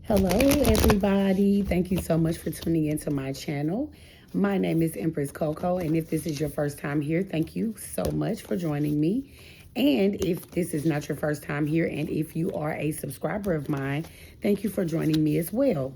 Hello, everybody. Thank you so much for tuning into my channel. My name is Empress Coco, and if this is your first time here, thank you so much for joining me. And if this is not your first time here, and if you are a subscriber of mine, thank you for joining me as well.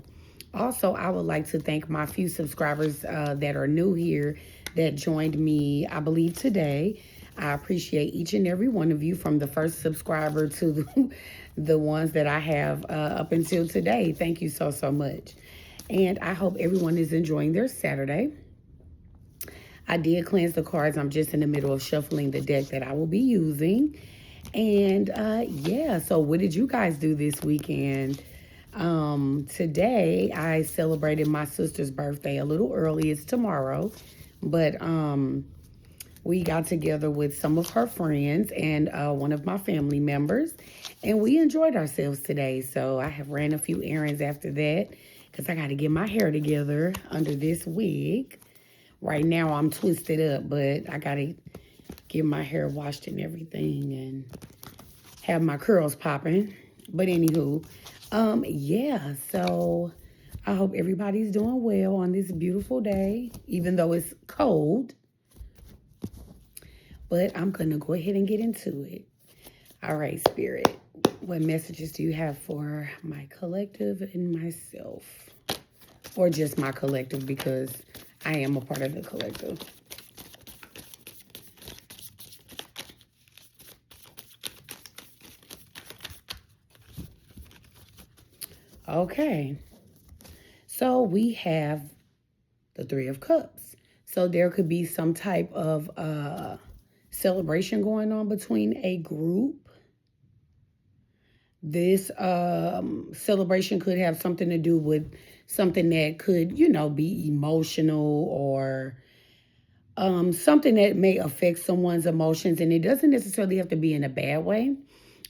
Also, I would like to thank my few subscribers that are new here that joined me, I believe, today. I appreciate each and every one of you, from the first subscriber to the ones that I have up until today. Thank you so, so much. And I hope everyone is enjoying their Saturday. I did cleanse the cards. I'm just in the middle of shuffling the deck that I will be using. And yeah, so what did you guys do this weekend? Today I celebrated my sister's birthday a little early. It's tomorrow, but we got together with some of her friends and one of my family members, and we enjoyed ourselves today. So I have ran a few errands after that because I got to get my hair together under this wig. Right now I'm twisted up, but I got to get my hair washed and everything and have my curls popping. But anywho, yeah, so I hope everybody's doing well on this beautiful day, even though it's cold. But I'm going to go ahead and get into it. All right, Spirit, what messages do you have for my collective and myself? Or just my collective, because I am a part of the collective. Okay. So we have the Three of Cups. So there could be some type of celebration going on between a group. This celebration could have something to do with something that could, be emotional, or something that may affect someone's emotions. And it doesn't necessarily have to be in a bad way.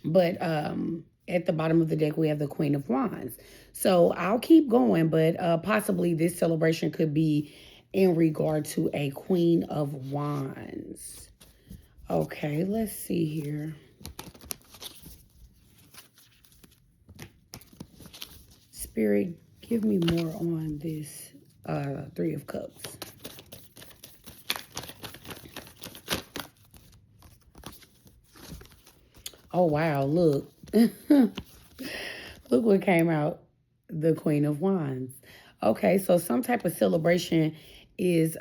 But at the bottom of the deck, we have the Queen of Wands. So I'll keep going, but possibly this celebration could be in regard to a Queen of Wands. Okay, let's see here. Spirit, give me more on this Three of Cups. Oh, wow, look. Look what came out. The Queen of Wands. Okay, so some type of celebration is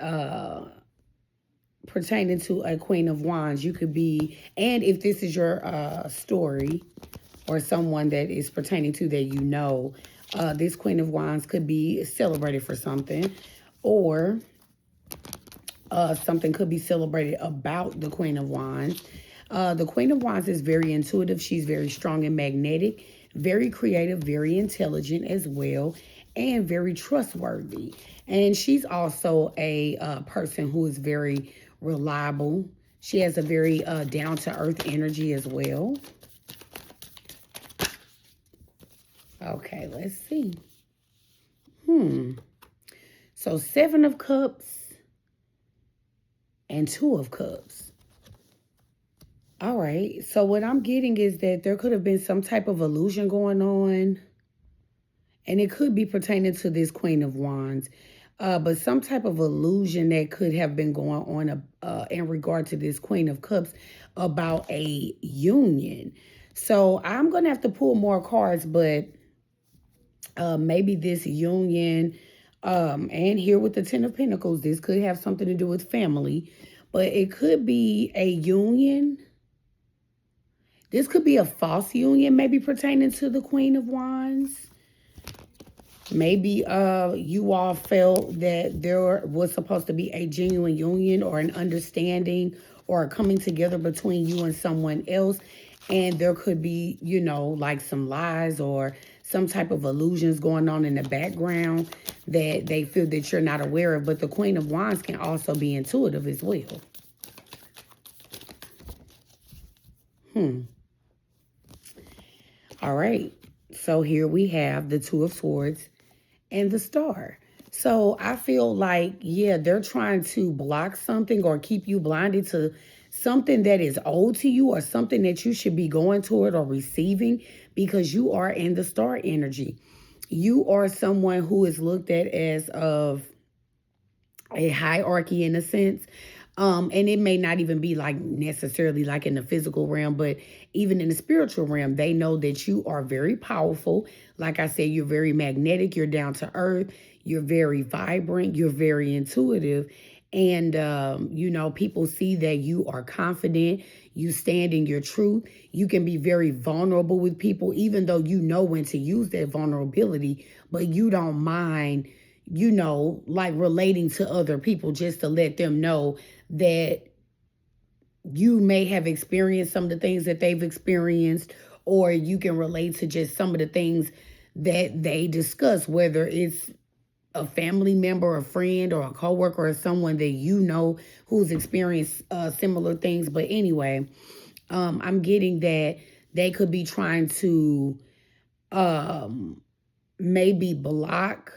pertaining to a Queen of Wands. You could be, and if this is your story or someone that is pertaining to that, this Queen of Wands could be celebrated for something, or something could be celebrated about the Queen of Wands. The Queen of Wands is very intuitive. She's very strong and magnetic, very creative, very intelligent as well, and very trustworthy. And she's also a person who is very reliable. She has a very down-to-earth energy as well. Okay, let's see. So 7 of Cups and 2 of Cups. All right, so what I'm getting is that there could have been some type of illusion going on, and it could be pertaining to this Queen of Wands, but some type of illusion that could have been going on in regard to this Queen of Cups about a union. So I'm going to have to pull more cards, but maybe this union, and here with the 10 of Pentacles, this could have something to do with family, but it could be a union. This could be a false union, maybe pertaining to the Queen of Wands. Maybe you all felt that there was supposed to be a genuine union or an understanding or a coming together between you and someone else. And there could be, like some lies or some type of illusions going on in the background that they feel that you're not aware of. But the Queen of Wands can also be intuitive as well. All right, so here we have the Two of Swords and the Star. So I feel like, yeah, they're trying to block something or keep you blinded to something that is owed to you or something that you should be going toward or receiving, because you are in the Star energy. You are someone who is looked at as of a hierarchy in a sense. And it may not even be like necessarily like in the physical realm, but even in the spiritual realm, they know that you are very powerful. Like I said, you're very magnetic, you're down to earth, you're very vibrant, you're very intuitive. And, people see that you are confident, you stand in your truth. You can be very vulnerable with people, even though you know when to use that vulnerability, but you don't mind, like relating to other people just to let them know that you may have experienced some of the things that they've experienced, or you can relate to just some of the things that they discuss, whether it's a family member, a friend, or a coworker, or someone that you know who's experienced similar things. But anyway, I'm getting that they could be trying to maybe block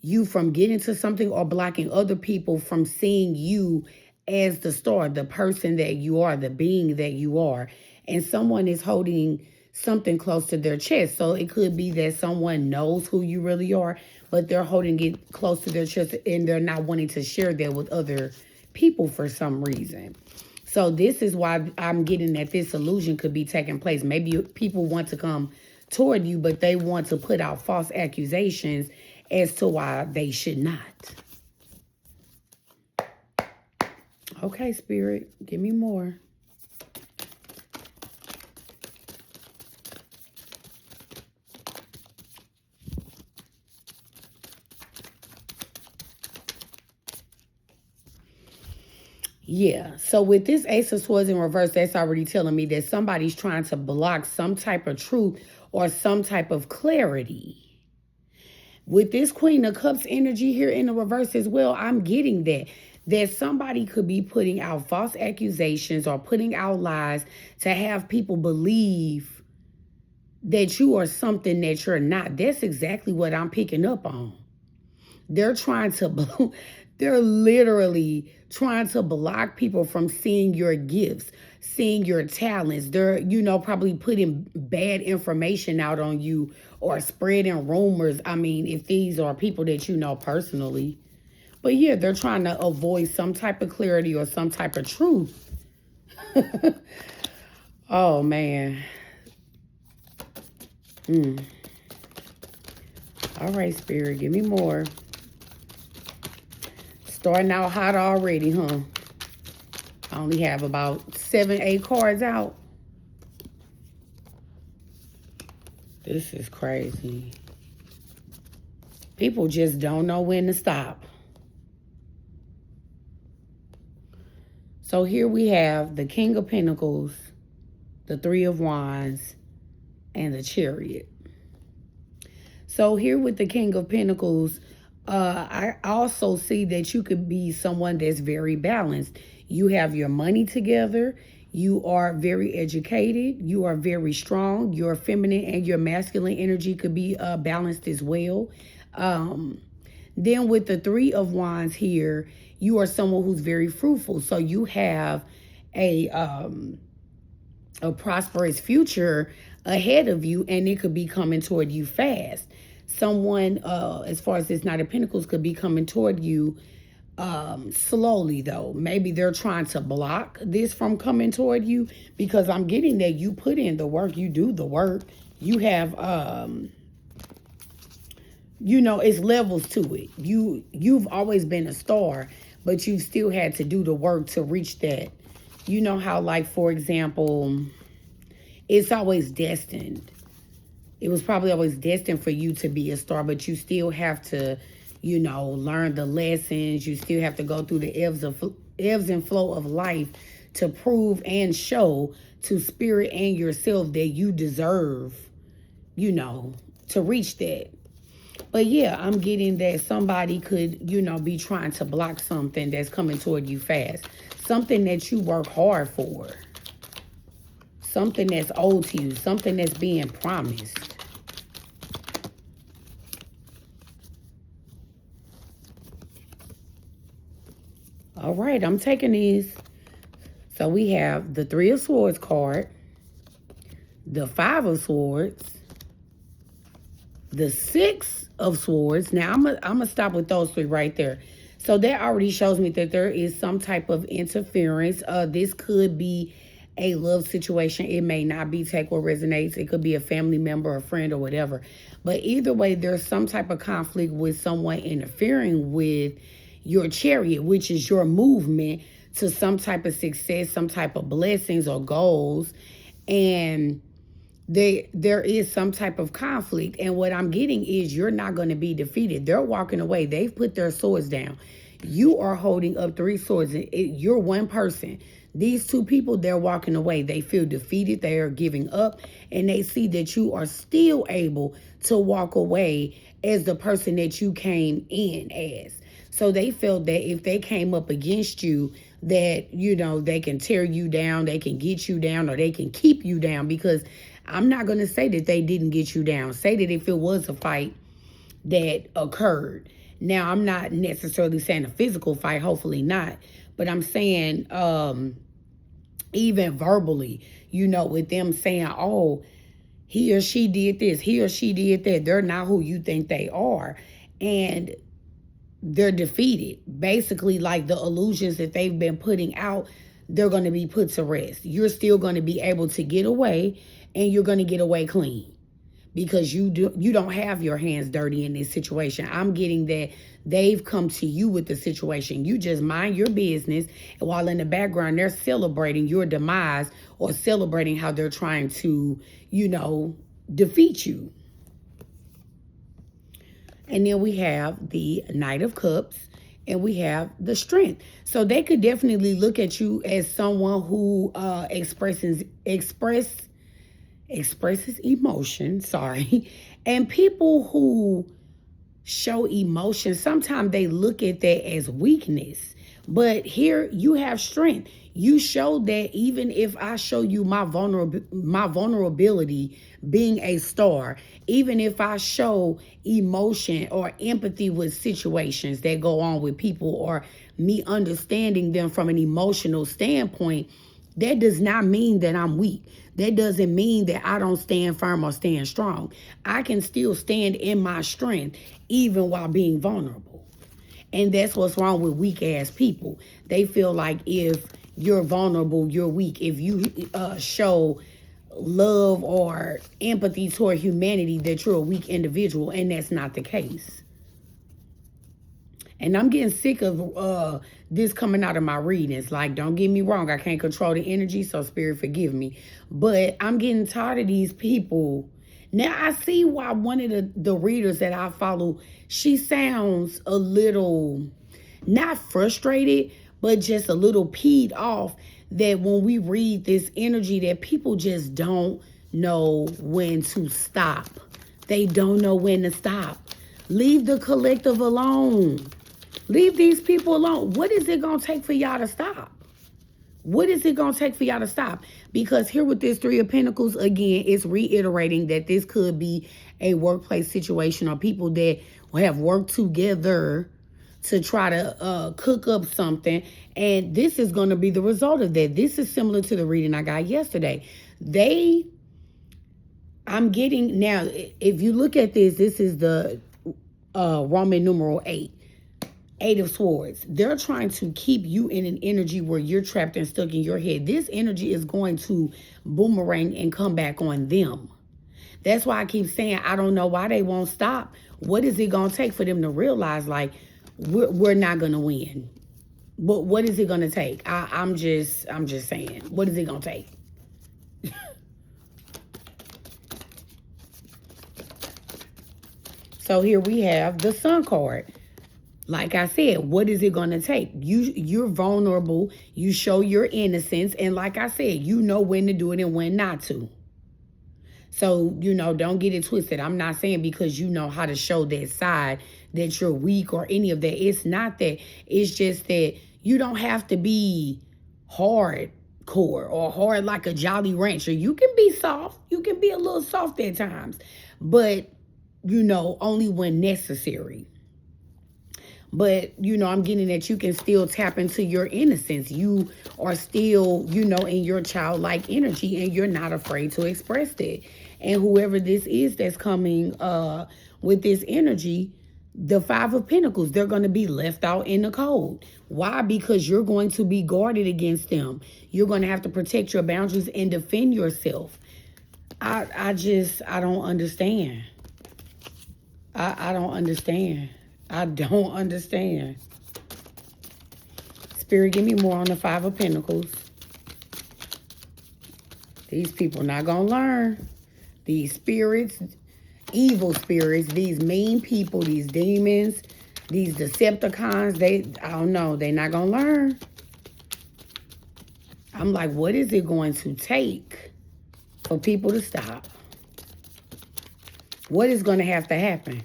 you from getting to something, or blocking other people from seeing you as the star, the person that you are, the being that you are. And someone is holding something close to their chest. So it could be that someone knows who you really are, but they're holding it close to their chest and they're not wanting to share that with other people for some reason. So this is why I'm getting that this illusion could be taking place. Maybe people want to come toward you, but they want to put out false accusations as to why they should not. Okay, Spirit, give me more. Yeah, so with this Ace of Swords in reverse, that's already telling me that somebody's trying to block some type of truth or some type of clarity. With this Queen of Cups energy here in the reverse as well, I'm getting that somebody could be putting out false accusations or putting out lies to have people believe that you are something that you're not. That's exactly what I'm picking up on. They're literally trying to block people from seeing your gifts, seeing your talents. They're, probably putting bad information out on you or spreading rumors. I mean, if these are people that you know personally. But yeah, they're trying to avoid some type of clarity or some type of truth. Oh, man. All right, Spirit, give me more. Starting out hot already, huh? I only have about 7, 8 cards out. This is crazy. People just don't know when to stop. So here we have the King of Pentacles, the Three of Wands, and the Chariot. So here with the King of Pentacles, I also see that you could be someone that's very balanced. You have your money together. You are very educated. You are very strong. Your feminine and your masculine energy could be balanced as well. Then with the Three of Wands here, you are someone who's very fruitful. So you have a prosperous future ahead of you, and it could be coming toward you fast. Someone, as far as this Knight of Pentacles, could be coming toward you slowly, though. Maybe they're trying to block this from coming toward you, because I'm getting that you put in the work, you do the work. You have, it's levels to it. You've always been a star, but you've still had to do the work to reach that. You know how, like, for example, it's always destined. It was probably always destined for you to be a star, but you still have to, learn the lessons. You still have to go through the ebbs and flow of life to prove and show to spirit and yourself that you deserve, to reach that. But yeah, I'm getting that somebody could, be trying to block something that's coming toward you fast. Something that you work hard for. Something that's owed to you. Something that's being promised. All right, I'm taking these. So we have the Three of Swords card, the Five of Swords, The Six of Swords. Now, I'm going to stop with those three right there. So that already shows me that there is some type of interference. This could be a love situation. It may not be. Take what resonates. It could be a family member, a friend, or whatever. But either way, there's some type of conflict with someone interfering with your chariot, which is your movement to some type of success, some type of blessings or goals. And there is some type of conflict. And what I'm getting is you're not going to be defeated. They're walking away. They've put their swords down. You are holding up three swords. You're one person. These two people, they're walking away. They feel defeated. They are giving up. And they see that you are still able to walk away as the person that you came in as. So they felt that if they came up against you, that, you know, they can tear you down, they can get you down, or they can keep you down. Because I'm not going to say that they didn't get you down. Say that if it was a fight that occurred. Now, I'm not necessarily saying a physical fight, hopefully not. But I'm saying even verbally, you know, with them saying, oh, he or she did this, he or she did that. They're not who you think they are. And they're defeated. Basically, like the illusions that they've been putting out, they're going to be put to rest. You're still going to be able to get away, and you're going to get away clean, because you don't have your hands dirty in this situation. I'm getting that they've come to you with the situation. You just mind your business, and while in the background, they're celebrating your demise or celebrating how they're trying to, you know, defeat you. And then we have the Knight of Cups, and we have the Strength. So they could definitely look at you as someone who expresses emotion, and people who show emotion, sometimes they look at that as weakness. But here you have strength. You show that even if I show you my vulnerability being a star, even if I show emotion or empathy with situations that go on with people, or me understanding them from an emotional standpoint, that does not mean that I'm weak. That doesn't mean that I don't stand firm or stand strong. I can still stand in my strength even while being vulnerable. And that's what's wrong with weak ass people. They feel like if you're vulnerable, you're weak. If you show love or empathy toward humanity, that you're a weak individual, and that's not the case. And I'm getting sick of this coming out of my readings. Like, don't get me wrong, I can't control the energy, so Spirit, forgive me. But I'm getting tired of these people. Now, I see why one of the readers that I follow, she sounds a little, not frustrated, but just a little peed off that when we read this energy, that people just don't know when to stop. They don't know when to stop. Leave the collective alone. Leave these people alone. What is it going to take for y'all to stop? What is it going to take for y'all to stop? Because here with this Three of Pentacles, again, it's reiterating that this could be a workplace situation, or people that have worked together to try to cook up something. And this is going to be the result of that. This is similar to the reading I got yesterday. I'm getting, now, if you look at this, this is the Roman numeral 8. 8 of Swords. They're trying to keep you in an energy where you're trapped and stuck in your head. This energy is going to boomerang and come back on them. That's why I keep saying, I don't know why they won't stop. What is it going to take for them to realize, like, we're not going to win? But what is it going to take? I'm just saying, what is it going to take? So here we have the Sun card. Like I said, what is it going to take? You're vulnerable. You show your innocence. And like I said, you know when to do it and when not to. So, you know, don't get it twisted. I'm not saying because you know how to show that side that you're weak or any of that. It's not that. It's just that you don't have to be hardcore or hard like a Jolly Rancher. You can be soft. You can be a little soft at times. But, you know, only when necessary. But, you know, I'm getting that you can still tap into your innocence. You are still, you know, in your childlike energy, and you're not afraid to express that. And whoever this is that's coming with this energy, the Five of Pentacles, they're going to be left out in the cold. Why? Because you're going to be guarded against them. You're going to have to protect your boundaries and defend yourself. I don't understand. I don't understand. I don't understand. Spirit, give me more on the Five of Pentacles. These people not going to learn. These spirits, evil spirits, these mean people, these demons, these Decepticons, I don't know, they're not going to learn. I'm like, what is it going to take for people to stop? What is going to happen?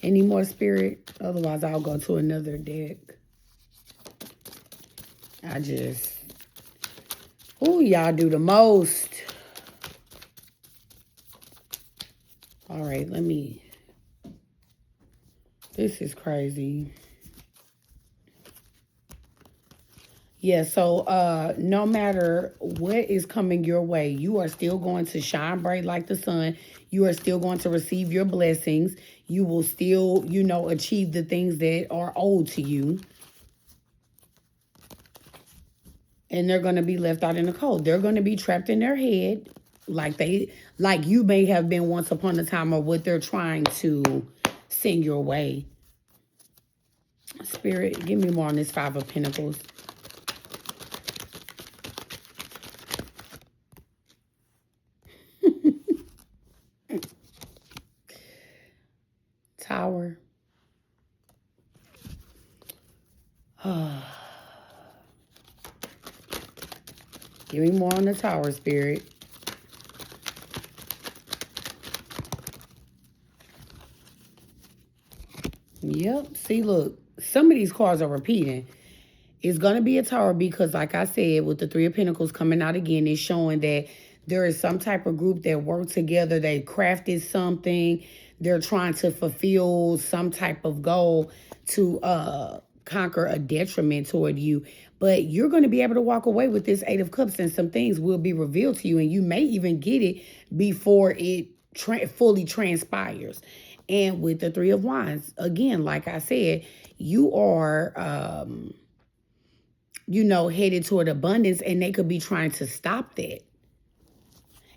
Any more, Spirit? Otherwise, I'll go to another deck. Y'all do the most. All right, this is crazy. Yeah, so no matter what is coming your way, you are still going to shine bright like the sun. You are still going to receive your blessings. You will still, achieve the things that are owed to you. And they're going to be left out in the cold. They're going to be trapped in their head like you may have been once upon a time, or what they're trying to send your way. Spirit, give me more on this Five of Pentacles. Tower. Give me more on the Tower, Spirit. Yep. See, look, some of these cards are repeating. It's going to be a Tower because, like I said, with the Three of Pentacles coming out again, it's showing that there is some type of group that worked together. They crafted something. They're trying to fulfill some type of goal to conquer a detriment toward you. But you're going to be able to walk away with this Eight of Cups, and some things will be revealed to you, and you may even get it before it fully transpires. And with the Three of Wands, again, like I said, you are, headed toward abundance, and they could be trying to stop that.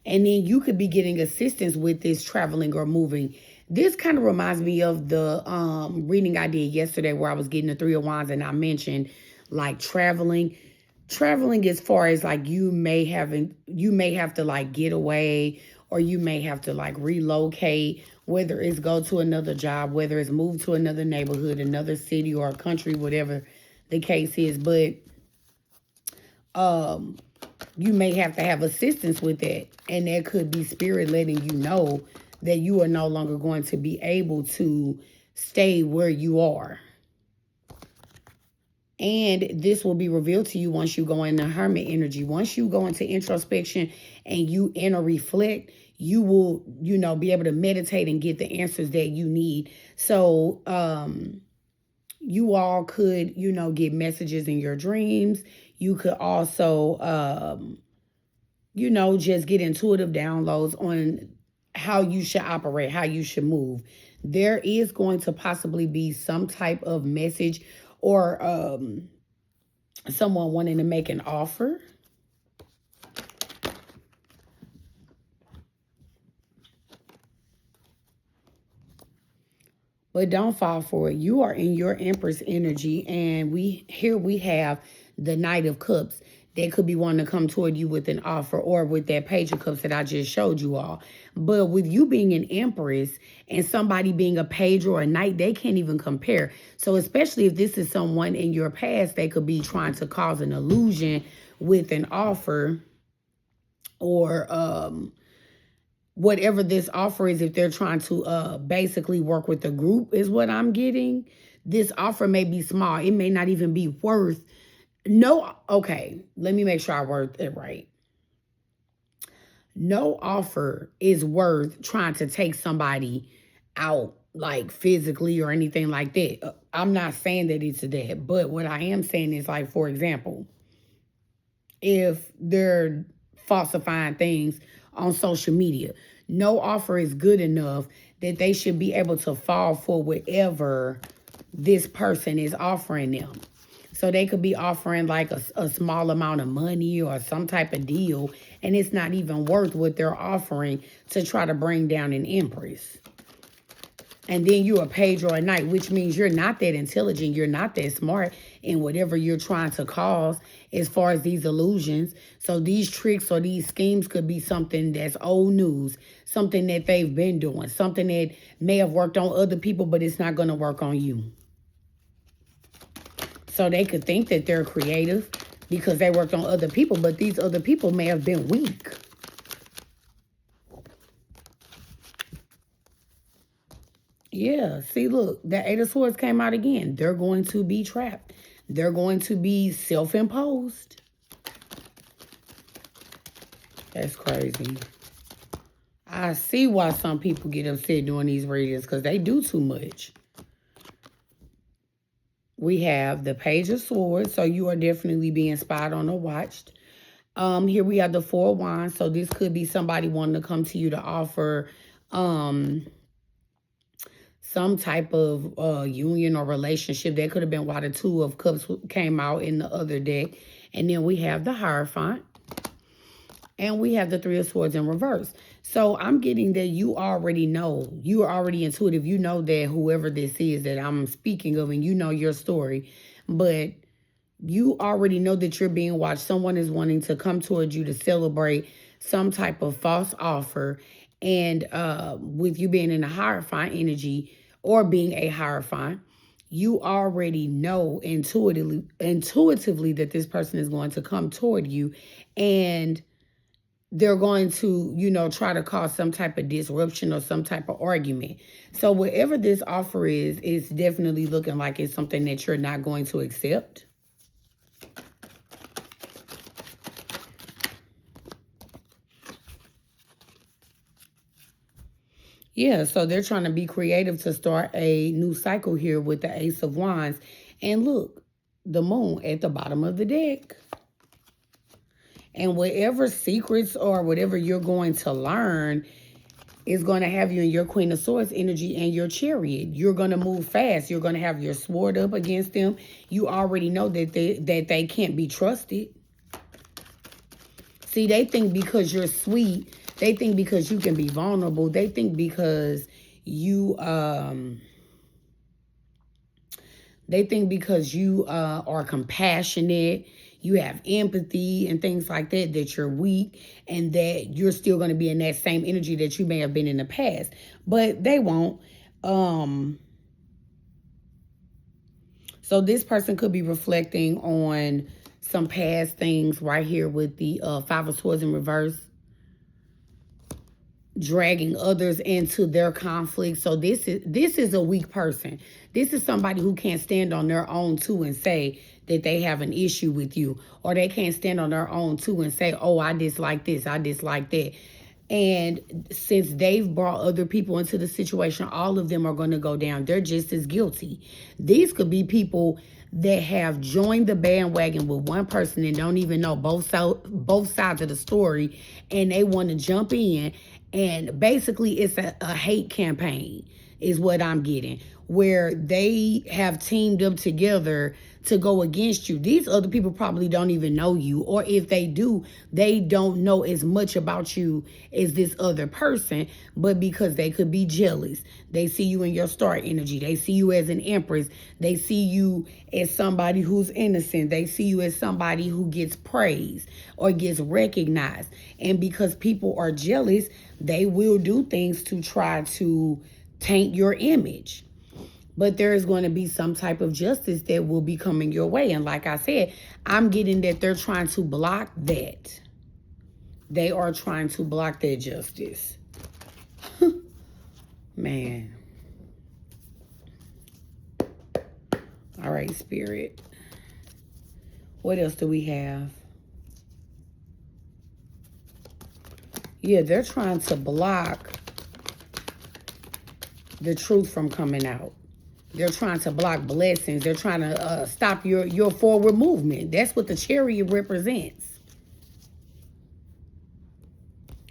And then you could be getting assistance with this traveling or moving. This kind of reminds me of the reading I did yesterday where I was getting the Three of Wands, and I mentioned like traveling as far as like you may have to like get away, or you may have to like relocate, whether it's go to another job, whether it's move to another neighborhood, another city or a country, whatever the case is. But you may have to have assistance with that. And that could be Spirit letting you know that you are no longer going to be able to stay where you are. And this will be revealed to you once you go into Hermit energy. Once you go into introspection and you inner reflect, you will, be able to meditate and get the answers that you need. So, you all could, get messages in your dreams. You could also, just get intuitive downloads on how you should operate, how you should move. There is going to possibly be some type of message or someone wanting to make an offer. But don't fall for it. You are in your Empress energy, and we have the Knight of Cups. That could be wanting to come toward you with an offer, or with that Page of Cups that I just showed you all. But with you being an Empress and somebody being a Page or a Knight, they can't even compare. So especially if this is someone in your past, they could be trying to cause an illusion with an offer, or whatever this offer is. If they're trying to basically work with the group, is what I'm getting. This offer may be small. It may not even be worth. Okay, let me make sure I word it right. No offer is worth trying to take somebody out, like physically or anything like that. I'm not saying that it's that, but what I am saying is, like, for example, if they're falsifying things on social media. No offer is good enough that they should be able to fall for whatever this person is offering them. So they could be offering like a small amount of money or some type of deal, and it's not even worth what they're offering to try to bring down an empress. And then you're a page or a knight, which means you're not that intelligent. You're not that smart in whatever you're trying to cause as far as these illusions. So these tricks or these schemes could be something that's old news, something that they've been doing, something that may have worked on other people, but it's not going to work on you. So they could think that they're creative because they worked on other people, but these other people may have been weak. Yeah, see, look, the Eight of Swords came out again. They're going to be trapped. They're going to be self-imposed. That's crazy. I see why some people get upset doing these readings because they do too much. We have the Page of Swords, so you are definitely being spied on or watched. Here we have the Four of Wands, so this could be somebody wanting to come to you to offer some type of union or relationship. That could have been why the Two of Cups came out in the other deck. And then we have the Hierophant. And we have the Three of Swords in reverse. So I'm getting that you already know. You are already intuitive. You know that whoever this is that I'm speaking of, and you know your story. But you already know that you're being watched. Someone is wanting to come towards you to celebrate some type of false offer. And with you being in a Hierophant energy or being a Hierophant, you already know intuitively that this person is going to come toward you, and they're going to, you know, try to cause some type of disruption or some type of argument. So whatever this offer is, it's definitely looking like it's something that you're not going to accept. Yeah, so they're trying to be creative to start a new cycle here with the Ace of Wands. And look, the Moon at the bottom of the deck. And whatever secrets or whatever you're going to learn is going to have you in your Queen of Swords energy and your Chariot. You're going to move fast. You're going to have your sword up against them. You already know that they can't be trusted. See, they think because you're sweet, they think because you can be vulnerable, they think because you are compassionate, you have empathy and things like that, that you're weak and that you're still going to be in that same energy that you may have been in the past. But they won't. So this person could be reflecting on some past things right here with the Five of Swords in reverse, dragging others into their conflict. So this is a weak person. This is somebody who can't stand on their own too and say that they have an issue with you, or they can't stand on their own too and say, oh, I dislike this, I dislike that. And since they've brought other people into the situation, all of them are going to go down. They're just as guilty. These could be people that have joined the bandwagon with one person and don't even know both sides of the story, and they want to jump in. And basically, it's a hate campaign is what I'm getting, where they have teamed up together to go against you. These other people probably don't even know you, or if they do, they don't know as much about you as this other person, but because they could be jealous. They see you in your star energy. They see you as an empress. They see you as somebody who's innocent. They see you as somebody who gets praised or gets recognized. And because people are jealous, they will do things to try to taint your image. But there is going to be some type of justice that will be coming your way. And like I said, I'm getting that they're trying to block that. They are trying to block that justice. Man. All right, Spirit. What else do we have? Yeah, they're trying to block the truth from coming out. They're trying to block blessings. They're trying to stop your forward movement. That's what the Chariot represents.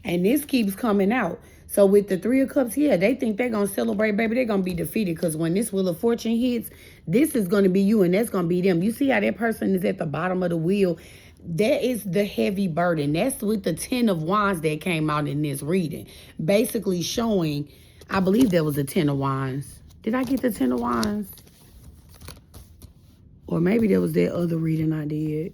And this keeps coming out. So with the Three of Cups here, they think they're going to celebrate, baby. They're going to be defeated because when this Wheel of Fortune hits, this is going to be you and that's going to be them. You see how that person is at the bottom of the wheel? That is the heavy burden. That's with the 10 of Wands that came out in this reading. Basically showing, I believe there was a 10 of Wands. Did I get the 10 of Wands? Or maybe there was that other reading I did.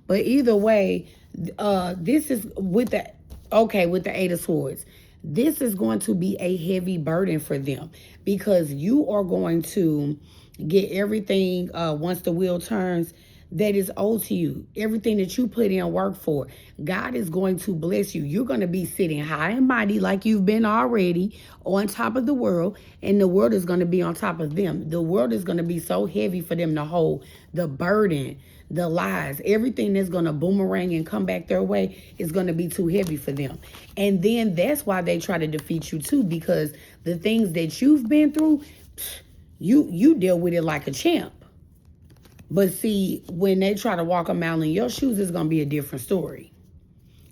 But either way, this is with the, okay, with the Eight of Swords. This is going to be a heavy burden for them because you are going to get everything once the wheel turns that is owed to you. Everything that you put in work for. God is going to bless you. You're going to be sitting high and mighty like you've been already on top of the world, and the world is going to be on top of them. The world is going to be so heavy for them to hold. The burden, the lies, everything that's going to boomerang and come back their way is going to be too heavy for them. And then that's why they try to defeat you too, because the things that you've been through, you deal with it like a champ. But see, when they try to walk a mile in your shoes, it's going to be a different story.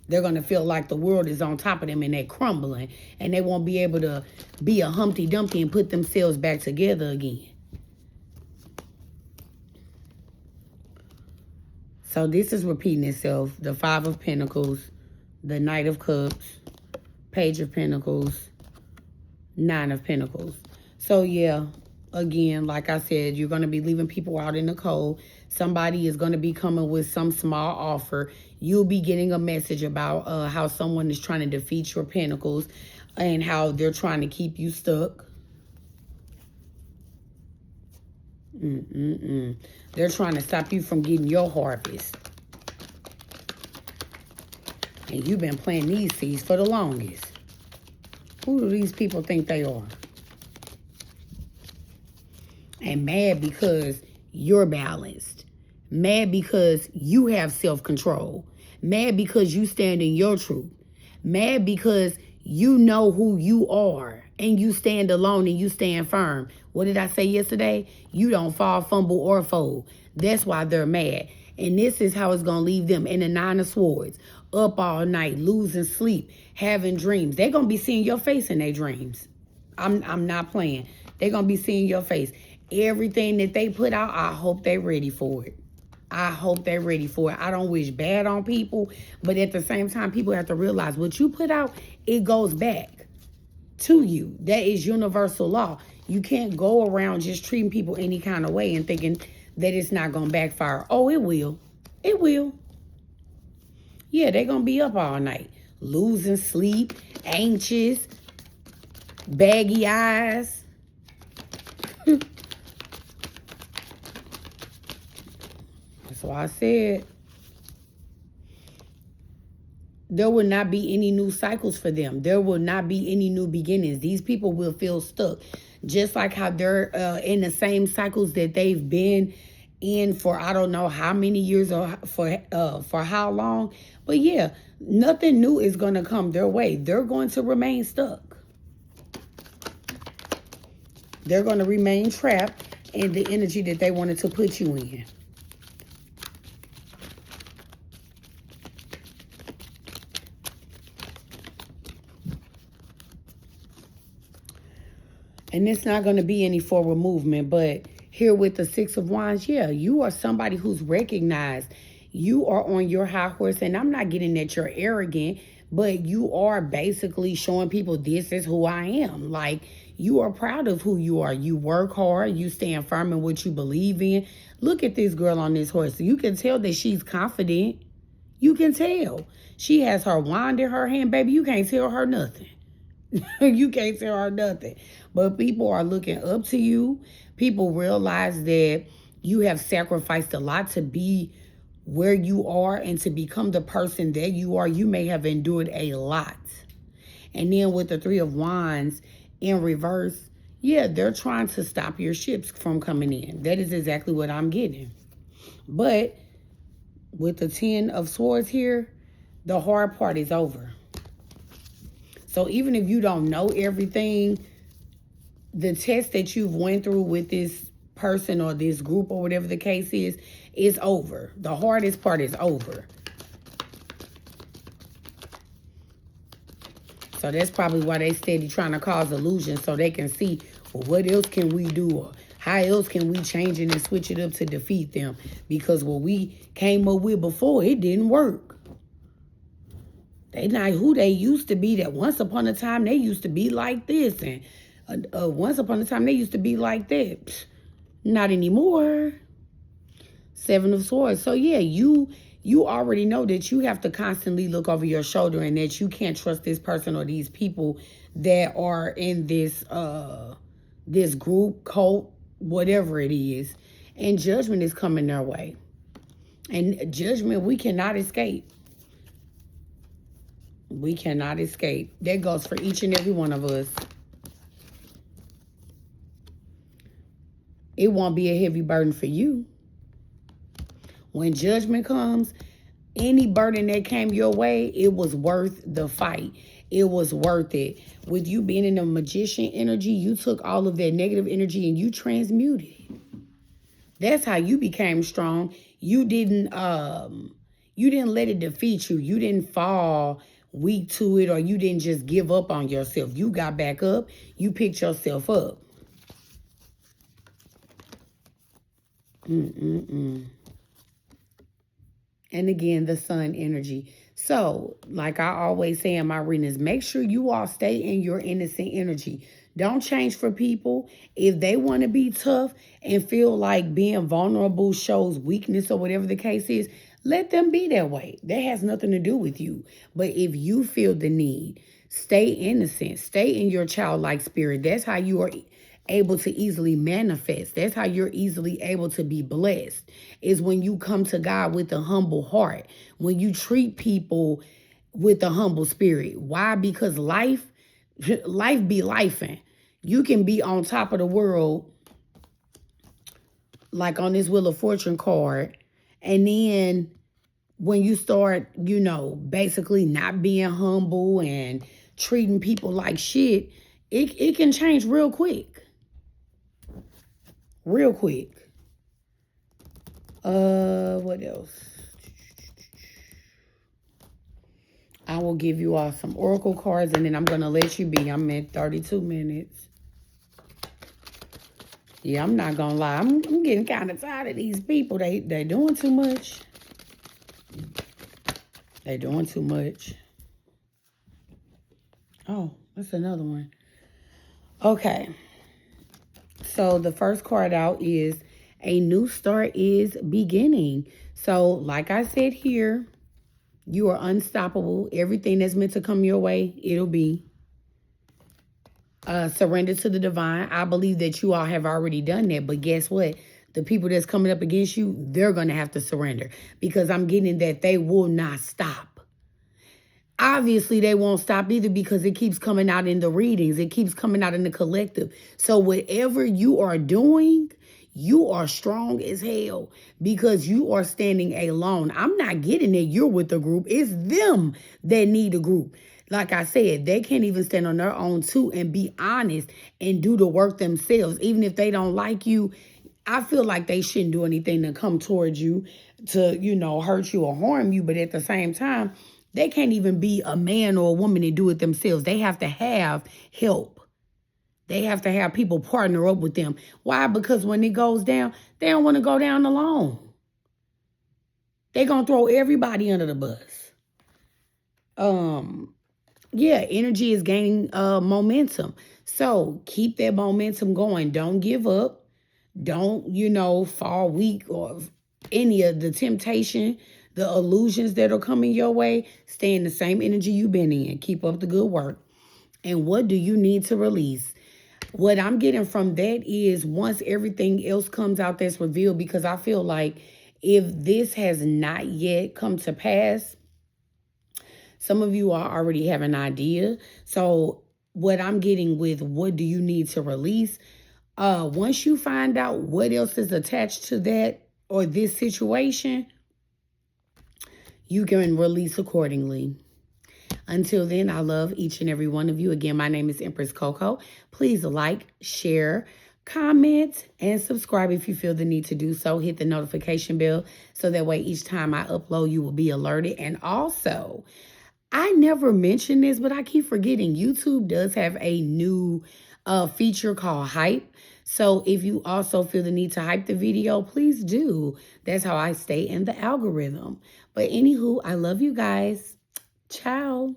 They're going to feel like the world is on top of them and they're crumbling. And they won't be able to be a Humpty Dumpty and put themselves back together again. So this is repeating itself. The Five of Pentacles, the Knight of Cups, Page of Pentacles, Nine of Pentacles. So yeah. Again, like I said, you're going to be leaving people out in the cold. Somebody is going to be coming with some small offer. You'll be getting a message about how someone is trying to defeat your pentacles and how they're trying to keep you stuck. They're trying to stop you from getting your harvest. And you've been planting these seeds for the longest. Who do these people think they are? And mad because you're balanced. Mad because you have self-control. Mad because you stand in your truth. Mad because you know who you are and you stand alone and you stand firm. What did I say yesterday? You don't fall, fumble, or fold. That's why they're mad. And this is how it's going to leave them in the Nine of Swords. Up all night, losing sleep, having dreams. They're going to be seeing your face in their dreams. I'm not playing. They're going to be seeing your face. Everything that they put out, I hope they're ready for it. I hope they're ready for it. I don't wish bad on people, but at the same time, people have to realize what you put out, it goes back to you. That is universal law. You can't go around just treating people any kind of way and thinking that it's not going to backfire. Oh, it will. It will. Yeah, they're going to be up all night, losing sleep, anxious, baggy eyes. That's why I said there will not be any new cycles for them. There will not be any new beginnings. These people will feel stuck. Just like how they're in the same cycles that they've been in for I don't know how many years or for how long. But yeah, nothing new is going to come their way. They're going to remain stuck. They're going to remain trapped in the energy that they wanted to put you in. And it's not going to be any forward movement. But here with the Six of Wands, yeah, you are somebody who's recognized. You are on your high horse. And I'm not getting that you're arrogant, but you are basically showing people this is who I am. Like, you are proud of who you are. You work hard. You stand firm in what you believe in. Look at this girl on this horse. You can tell that she's confident. You can tell. She has her wand in her hand, baby. You can't tell her nothing. You can't tell her nothing. But people are looking up to you. People realize that you have sacrificed a lot to be where you are and to become the person that you are. You may have endured a lot. And then with the Three of Wands in reverse, yeah, they're trying to stop your ships from coming in. That is exactly what I'm getting. But with the Ten of Swords here, the hard part is over. So even if you don't know everything, the test that you've went through with this person or this group or whatever the case is over. The hardest part is over. So that's probably why they steady trying to cause illusion so they can see, well, what else can we do? Or how else can we change it and switch it up to defeat them? Because what we came up with before, it didn't work. They not who they used to be. That once upon a time they used to be like this, and once upon a time they used to be like that. Psh, not anymore. Seven of Swords. So yeah, you already know that you have to constantly look over your shoulder and that you can't trust this person or these people that are in this this group, cult, whatever it is. And judgment is coming their way. And judgment we cannot escape. We cannot escape. That goes for each and every one of us. It won't be a heavy burden for you. When judgment comes, any burden that came your way, it was worth the fight. It was worth it. With you being in the magician energy, you took all of that negative energy and you transmuted it. That's how you became strong. You didn't let it defeat you. You didn't fall weak to it, or you didn't just give up on yourself. You got back up. You picked yourself up. And again, the sun energy. So, like I always say in my readings, make sure you all stay in your innocent energy. Don't change for people. If they want to be tough and feel like being vulnerable shows weakness or whatever the case is, let them be that way. That has nothing to do with you. But if you feel the need, stay innocent. Stay in your childlike spirit. That's how you are able to easily manifest. That's how you're easily able to be blessed, is when you come to God with a humble heart, when you treat people with a humble spirit. Why? Because life be lifing. You can be on top of the world, like on this Wheel of Fortune card, and then when you start, basically not being humble and treating people like shit, it can change real quick. Real quick. What else? I will give you all some oracle cards and then I'm going to let you be. I'm at 32 minutes. Yeah, I'm not going to lie. I'm getting kind of tired of these people. They doing too much. They doing too much. Oh, that's another one. Okay. So the first card out is a new start is beginning. So like I said here, you are unstoppable. Everything that's meant to come your way, it'll be. Surrender to the divine. I believe that you all have already done that. But guess what? The people that's coming up against you, they're going to have to surrender. Because I'm getting that they will not stop. Obviously, they won't stop either because it keeps coming out in the readings. It keeps coming out in the collective. So whatever you are doing, you are strong as hell because you are standing alone. I'm not getting that you're with the group. It's them that need a group. Like I said, they can't even stand on their own too and be honest and do the work themselves. Even if they don't like you, I feel like they shouldn't do anything to come towards you to, hurt you or harm you. But at the same time, they can't even be a man or a woman and do it themselves. They have to have help. They have to have people partner up with them. Why? Because when it goes down, they don't want to go down alone. They're going to throw everybody under the bus. Yeah, energy is gaining momentum. So keep that momentum going. Don't give up. Don't, fall weak or any of the temptation, the illusions that are coming your way. Stay in the same energy you've been in. Keep up the good work. And what do you need to release? What I'm getting from that is once everything else comes out that's revealed, because I feel like if this has not yet come to pass, some of you already have an idea. So what I'm getting with what do you need to release? Once you find out what else is attached to that or this situation, you can release accordingly. Until then, I love each and every one of you. Again, my name is Empress Coco. Please like, share, comment, and subscribe if you feel the need to do so. Hit the notification bell so that way each time I upload, you will be alerted. And also, I never mentioned this, but I keep forgetting YouTube does have a new feature called hype. So if you also feel the need to hype the video, please do. That's how I stay in the algorithm. But anywho, I love you guys. Ciao.